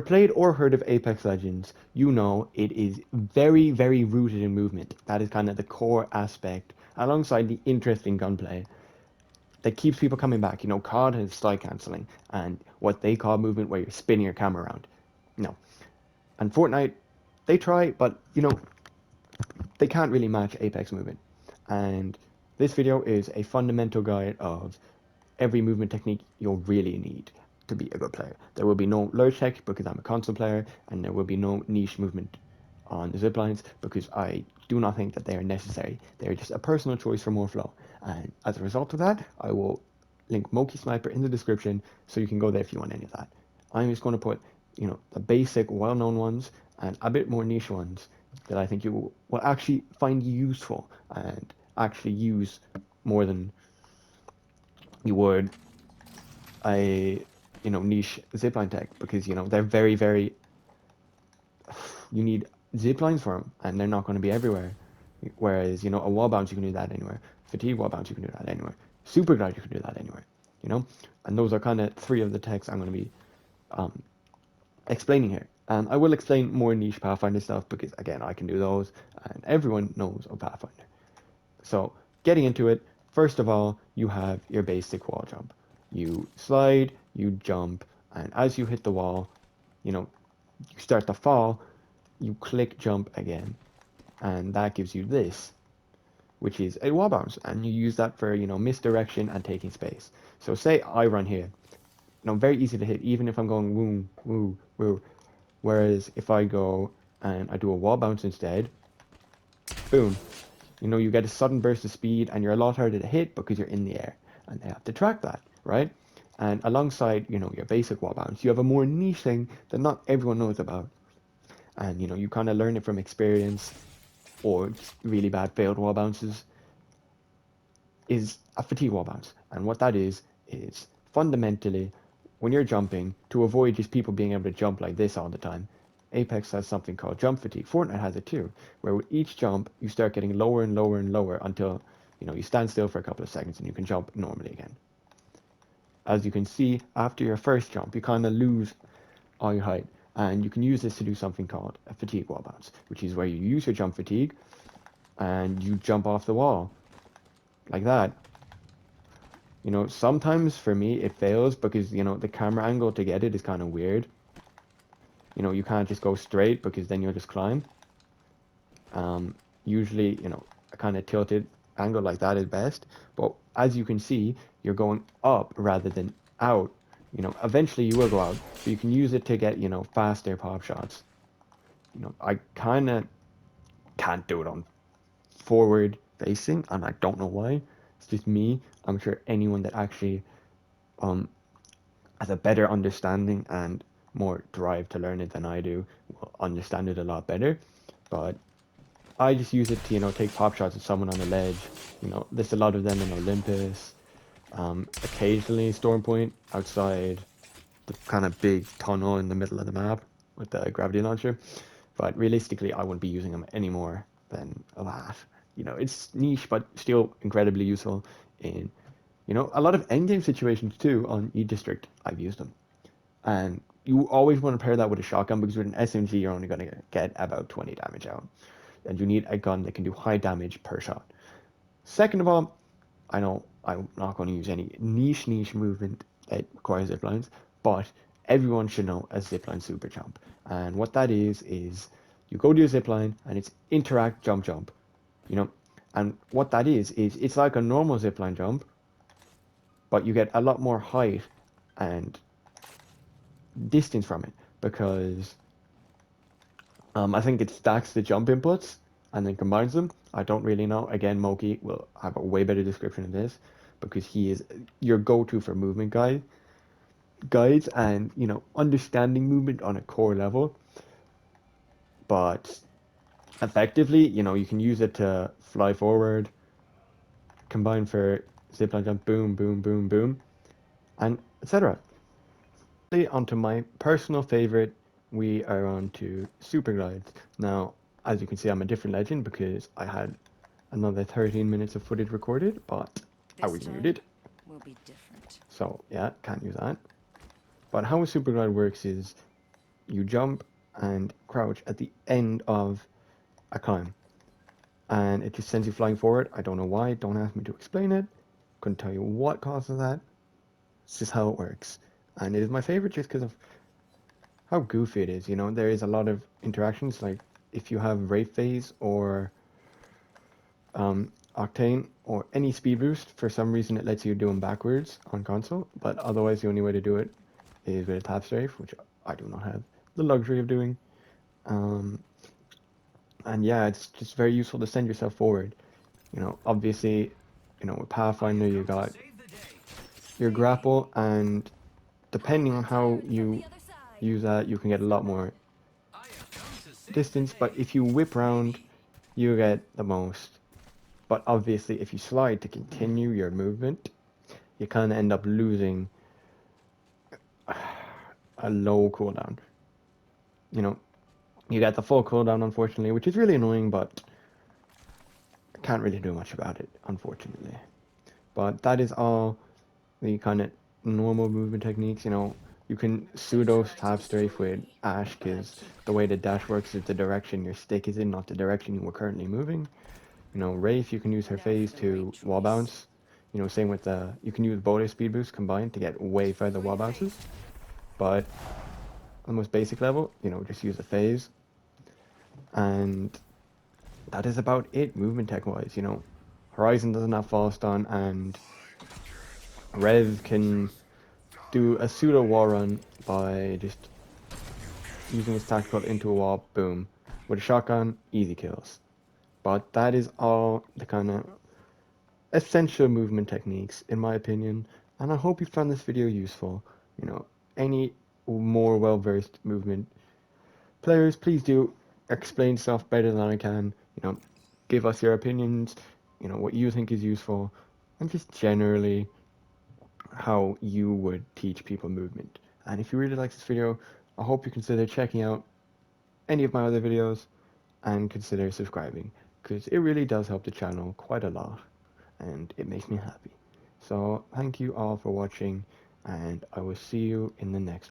played or heard of Apex Legends, you know it is very, very rooted in movement. That is kind of the core aspect, alongside the interesting gunplay, that keeps people coming back. You know, COD has slide cancelling and what they call movement, where you're spinning your camera around. No. And Fortnite, they try, but, you know, they can't really match Apex movement. And this video is a fundamental guide of every movement technique you'll really need to be a good player. There will be no lurch tech because I'm a console player, and there will be no niche movement on the ziplines because I do not think that they are necessary. They are just a personal choice for more flow. And as a result of that, I will link Moki Sniper in the description so you can go there if you want any of that. I'm just going to put, you know, the basic, well-known ones and a bit more niche ones that I think you will actually find useful and actually use more than you would a, you know, niche zipline tech, because, you know, they're very, very, you need ziplines for them and they're not going to be everywhere. Whereas, you know, a wall bounce, you can do that anywhere. Fatigue wall bounce, you can do that anywhere. Super glide, you can do that anywhere. You know, and those are kind of three of the techs I'm going to be explaining here. And I will explain more niche Pathfinder stuff because, again, I can do those and everyone knows of Pathfinder. So, getting into it, first of all, you have your basic wall jump. You slide, you jump, and as you hit the wall, you know, you start to fall, you click jump again, and that gives you this, which is a wall bounce, and you use that for, you know, misdirection and taking space. So say I run here, you know, very easy to hit, even if I'm going woo, woo, woo. Whereas if I go and I do a wall bounce instead, boom, you know, you get a sudden burst of speed and you're a lot harder to hit because you're in the air, and they have to track that, right? And alongside, you know, your basic wall bounce, you have a more niche thing that not everyone knows about. And, you know, you kind of learn it from experience or just really bad failed wall bounces, is a fatigue wall bounce. And what that is fundamentally, when you're jumping, to avoid just people being able to jump like this all the time, Apex has something called jump fatigue. Fortnite has it too, where with each jump, you start getting lower and lower and lower until, you know, you stand still for a couple of seconds and you can jump normally again. As you can see, after your first jump, you kind of lose all your height. And you can use this to do something called a fatigue wall bounce, which is where you use your jump fatigue and you jump off the wall like that. You know, sometimes for me it fails because, you know, the camera angle to get it is kind of weird. You know, you can't just go straight because then you'll just climb. Usually, you know, a kind of tilted angle like that is best. But as you can see, you're going up rather than out. You know, eventually you will go out, but you can use it to get, you know, faster pop shots. You know, I kind of can't do it on forward facing, and I don't know why. It's just me. I'm sure anyone that actually has a better understanding and more drive to learn it than I do will understand it a lot better. But I just use it to, you know, take pop shots at someone on the ledge. You know, there's a lot of them in Olympus. Occasionally Storm Point outside the kind of big tunnel in the middle of the map with the gravity launcher. But realistically, I wouldn't be using them any more than that. You know, it's niche, but still incredibly useful in, you know, a lot of endgame situations too. On E-District, I've used them. And you always want to pair that with a shotgun because with an SMG, you're only going to get about 20 damage out. And you need a gun that can do high damage per shot. Second of all, I know I'm not going to use any niche movement that requires ziplines, but everyone should know a zipline super jump. And what that is you go to your zipline and it's interact jump jump. You know, and what that is it's like a normal zipline jump, but you get a lot more height and distance from it because I think it stacks the jump inputs and then combines them. I don't really know. Again, Moki will have a way better description of this because he is your go-to for movement guides and, you know, understanding movement on a core level. But effectively, you know, you can use it to fly forward, combine for zipline jump, boom, boom, boom, boom, and etc. Onto my personal favorite, we are on to super glides. Now, as you can see, I'm a different legend because I had another 13 minutes of footage recorded, but I was muted. Will be different. So yeah, can't use that. But how a super glide works is you jump and crouch at the end of a climb, and it just sends you flying forward. I don't know why. Don't ask me to explain it. Couldn't tell you what causes that. It's just how it works, and it is my favorite just because of how goofy it is. You know, there is a lot of interactions. Like if you have Wraith Phase or Octane or any speed boost, for some reason it lets you do them backwards on console, but otherwise the only way to do it is with a tap strafe, which I do not have the luxury of doing. Um, and yeah, it's just very useful to send yourself forward. You know, obviously, you know, with Pathfinder you got your grapple, and depending on how you use that, you can get a lot more distance, but if you whip round, you get the most. But obviously, if you slide to continue your movement, you kind of end up losing a low cooldown. You know, you get the full cooldown, unfortunately, which is really annoying, but I can't really do much about it, unfortunately. But that is all the kind of normal movement techniques. You know, you can pseudo stab strafe with Ash, because the way the dash works is the direction your stick is in, not the direction you were currently moving. You know, Wraith, you can use her phase to wall bounce. You know, same with the, you can use both speed boost combined to get way further wall bounces. But on the most basic level, you know, just use a phase. And that is about it, movement tech wise. You know, Horizon doesn't have fall stun, and Rev can do a pseudo wall run by just using his tactical into a wall, boom. With a shotgun, easy kills. But that is all the kind of essential movement techniques, in my opinion, and I hope you found this video useful. You know, any more well-versed movement players, please do explain stuff better than I can. You know, give us your opinions, you know, what you think is useful, and just generally how you would teach people movement. And if you really like this video, I hope you consider checking out any of my other videos and consider subscribing, because it really does help the channel quite a lot and it makes me happy. So thank you all for watching, and I will see you in the next